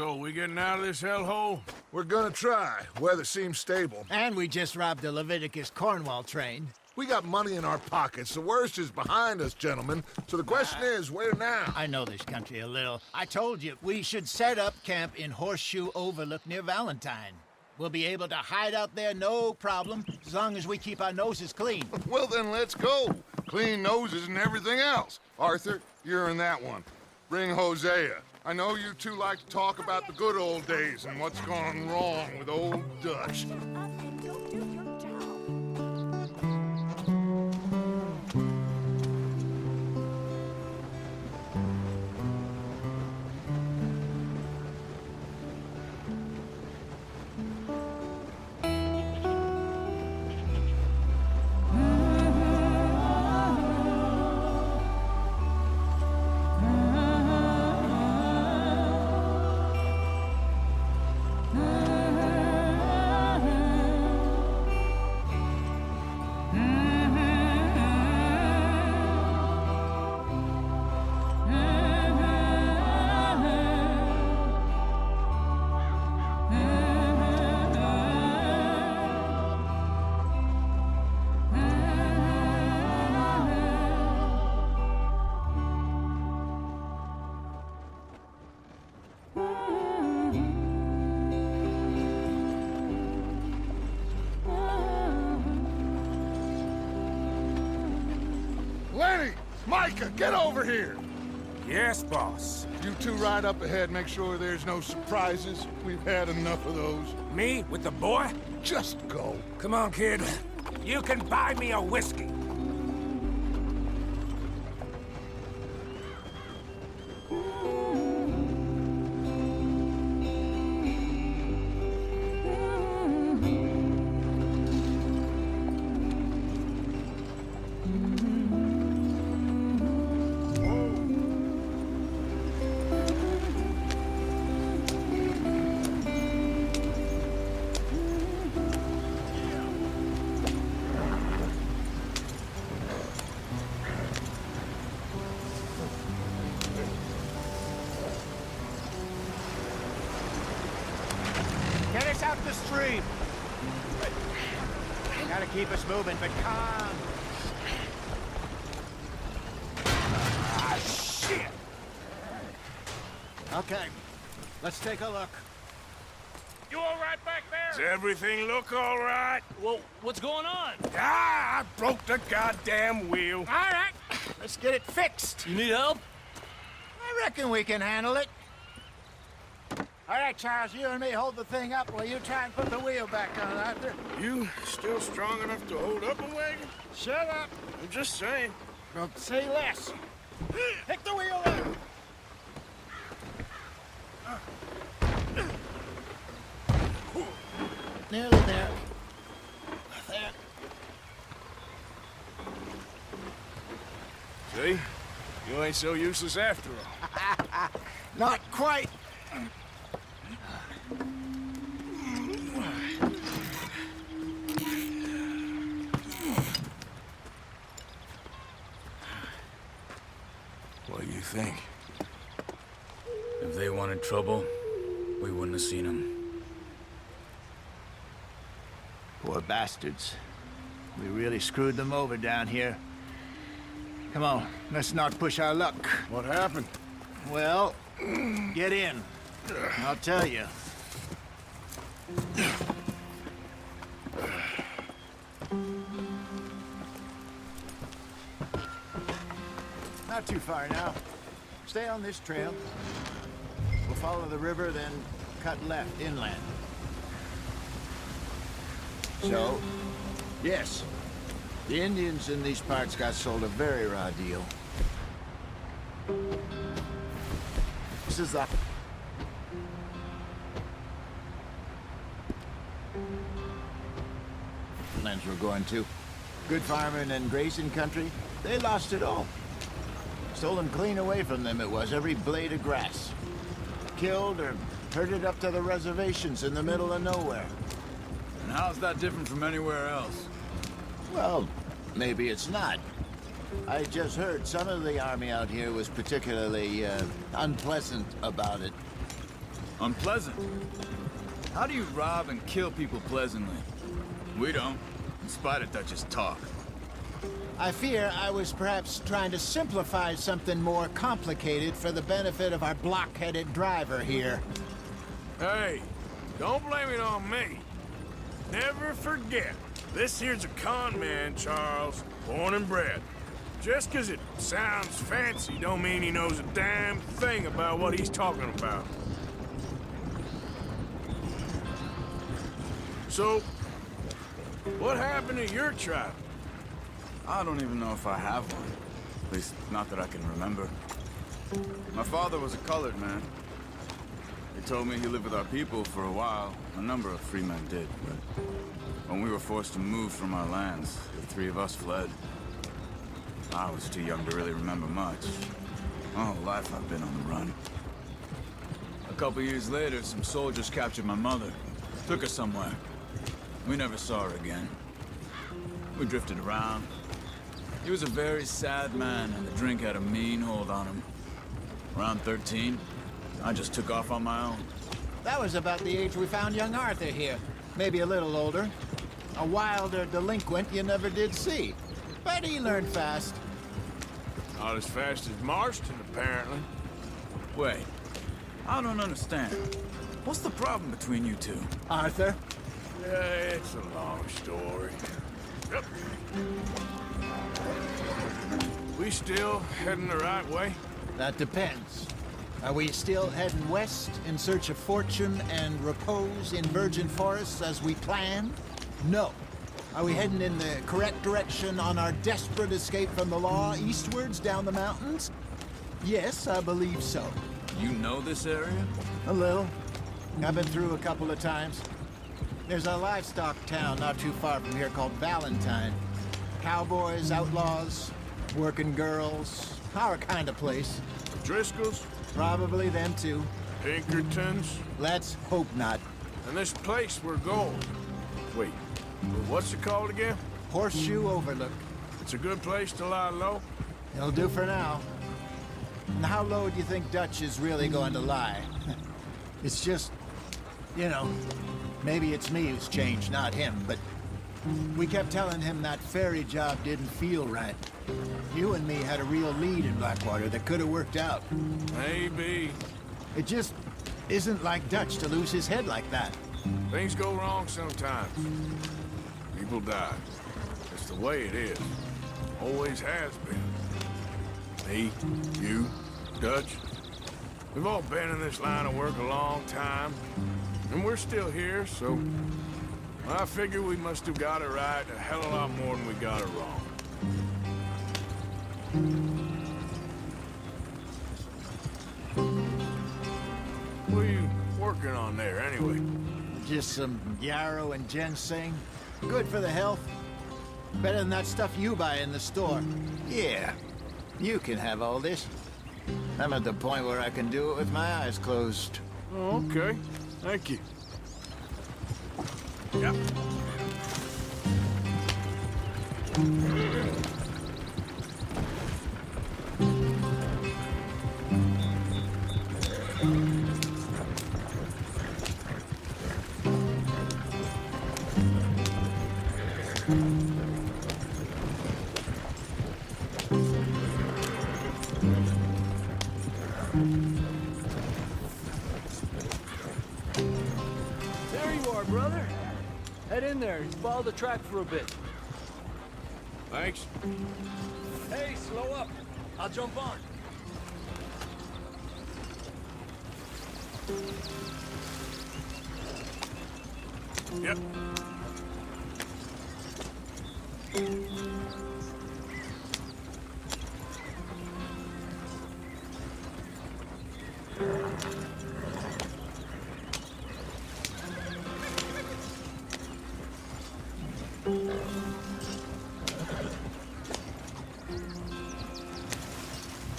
So, we getting out of this hellhole? We're gonna try. Weather seems stable. And we just robbed the Leviticus Cornwall train. We got money in our pockets. The worst is behind us, gentlemen. So the question is, where now? I know this country a little. I told you, we should set up camp in Horseshoe Overlook near Valentine. We'll be able to hide out there, no problem, as long as we keep our noses clean. Well, then let's go. Clean noses and everything else. Arthur, you're in that one. Bring Hosea. I know you two like to talk about the good old days and what's gone wrong with old Dutch. Lenny! Micah, get over here! Yes, boss. You two ride up ahead, make sure there's no surprises. We've had enough of those. Me with the boy? Just go. Come on, kid. You can buy me a whiskey. Get us out the stream. Gotta keep us moving, but calm. Ah, shit! Okay, let's take a look. You all right back there? Does everything look all right? Well, what's going on? Ah, I broke the goddamn wheel. All right, let's get it fixed. You need help? I reckon we can handle it. All right, Charles, you and me hold the thing up while you try and put the wheel back on, Arthur. You still strong enough to hold up a wagon? Shut up. I'm just saying. Don't say less. Pick the wheel up. Nearly there. There. See? You ain't so useless after all. Not quite. What do you think? If they wanted trouble, we wouldn't have seen them. Poor bastards. We really screwed them over down here. Come on, let's not push our luck. What happened? Well, get in. I'll tell you. Not too far now. Stay on this trail. We'll follow the river, then cut left inland. So, yes, the Indians in these parts got sold a very raw deal. This is the lands we're going to. Good farming and grazing country, they lost it all. Stolen clean away from them it was, every blade of grass. Killed or herded up to the reservations in the middle of nowhere. And how's that different from anywhere else? Well, maybe it's not. I just heard some of the army out here was particularly unpleasant about it. Unpleasant? How do you rob and kill people pleasantly? We don't, in spite of Dutch's talk. I fear I was perhaps trying to simplify something more complicated for the benefit of our block-headed driver here. Hey, don't blame it on me. Never forget, this here's a con man, Charles, born and bred. Just 'cause it sounds fancy don't mean he knows a damn thing about what he's talking about. So, what happened to your tribe? I don't even know if I have one. At least, not that I can remember. My father was a colored man. He told me he lived with our people for a while. A number of free men did, but when we were forced to move from our lands, the three of us fled. I was too young to really remember much. My whole life I've been on the run. A couple years later, some soldiers captured my mother. Took her somewhere. We never saw her again. We drifted around. He was a very sad man, and the drink had a mean hold on him. Around 13, I just took off on my own. That was about the age we found young Arthur here. Maybe a little older. A wilder delinquent you never did see. But he learned fast. Not as fast as Marston, apparently. Wait, I don't understand. What's the problem between you two? Arthur? Yeah, it's a long story. Yep. We still heading the right way? That depends. Are we still heading west in search of fortune and repose in virgin forests as we planned? No. Are we heading in the correct direction on our desperate escape from the law eastwards down the mountains? Yes, I believe so. You know this area? A little. I've been through a couple of times. There's a livestock town not too far from here called Valentine. Cowboys, outlaws, working girls, our kind of place. Driscoll's? Probably them too. Pinkertons? Let's hope not. And this place we're going. Wait, what's it called again? Horseshoe Overlook. It's a good place to lie low? It'll do for now. And how low do you think Dutch is really going to lie? It's just, you know, maybe it's me who's changed, not him, but we kept telling him that ferry job didn't feel right. You and me had a real lead in Blackwater that could have worked out. Maybe. It just isn't like Dutch to lose his head like that. Things go wrong sometimes. People die. It's the way it is. Always has been. Me, you, Dutch. We've all been in this line of work a long time. And we're still here, so I figure we must have got it right a hell of a lot more than we got it wrong. What are you working on there, anyway? Just some yarrow and ginseng. Good for the health. Better than that stuff you buy in the store. Yeah, you can have all this. I'm at the point where I can do it with my eyes closed. Oh, okay. Thank you. Yep. There you are, brother. Head in there and follow the track for a bit. Thanks. Hey, slow up. I'll jump on. Yep.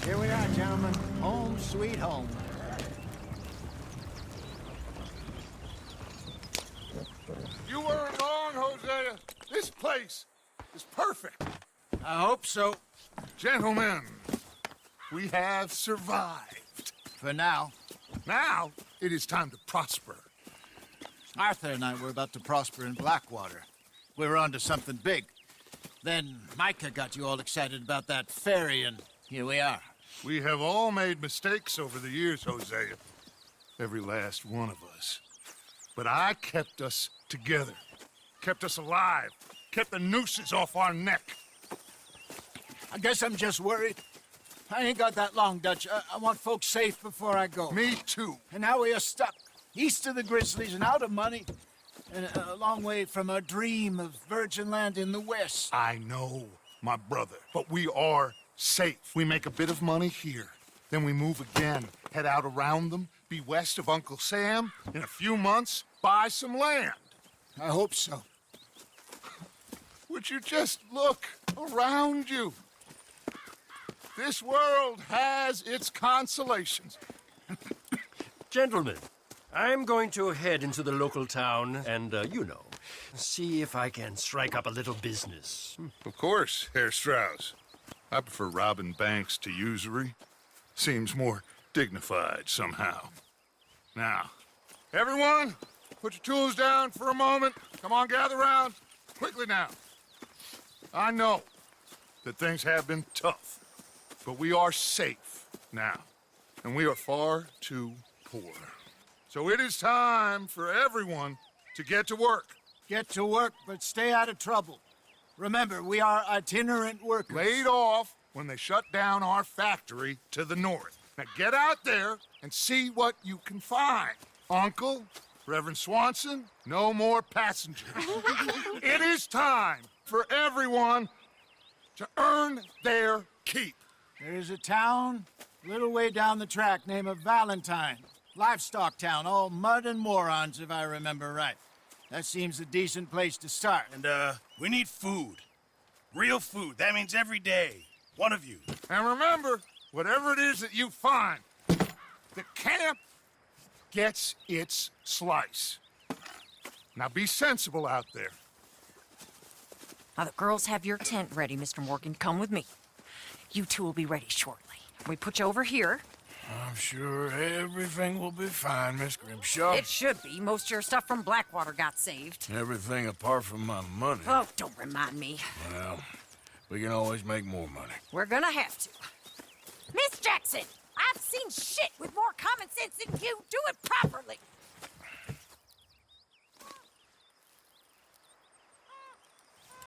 Here we are, gentlemen. Home sweet home. You weren't wrong, Hosea. This place is perfect. I hope so. Gentlemen, we have survived. For now. Now, it is time to prosper. Arthur and I were about to prosper in Blackwater. We were onto something big. Then Micah got you all excited about that ferry, and here we are. We have all made mistakes over the years, Hosea. Every last one of us. But I kept us together. Kept us alive. Kept the nooses off our neck. I guess I'm just worried. I ain't got that long, Dutch. I want folks safe before I go. Me too. And now we are stuck, east of the Grizzlies and out of money, and a long way from our dream of virgin land in the west. I know, my brother, but we are safe. We make a bit of money here, then we move again, head out around them, be west of Uncle Sam, in a few months, buy some land. I hope so. Would you just look around you? This world has its consolations. Gentlemen, I'm going to head into the local town and, see if I can strike up a little business. Of course, Herr Strauss. I prefer robbing banks to usury. Seems more dignified somehow. Now, everyone, put your tools down for a moment. Come on, gather round. Quickly now. I know that things have been tough, but we are safe now, and we are far too poor. So it is time for everyone to get to work. Get to work, but stay out of trouble. Remember, we are itinerant workers. Laid off when they shut down our factory to the north. Now get out there and see what you can find. Uncle, Reverend Swanson, no more passengers. It is time for everyone to earn their keep. There is a town a little way down the track named Valentine. Livestock town, all mud and morons, if I remember right. That seems a decent place to start. And, we need food. Real food. That means every day. One of you. And remember, whatever it is that you find, the camp gets its slice. Now be sensible out there. Now the girls have your tent ready, Mr. Morgan. Come with me. You two will be ready shortly. We put you over here. I'm sure everything will be fine, Miss Grimshaw. It should be. Most of your stuff from Blackwater got saved. Everything apart from my money. Oh, don't remind me. Well, we can always make more money. We're gonna have to. Miss Jackson, I've seen shit with more common sense than you. Do it properly.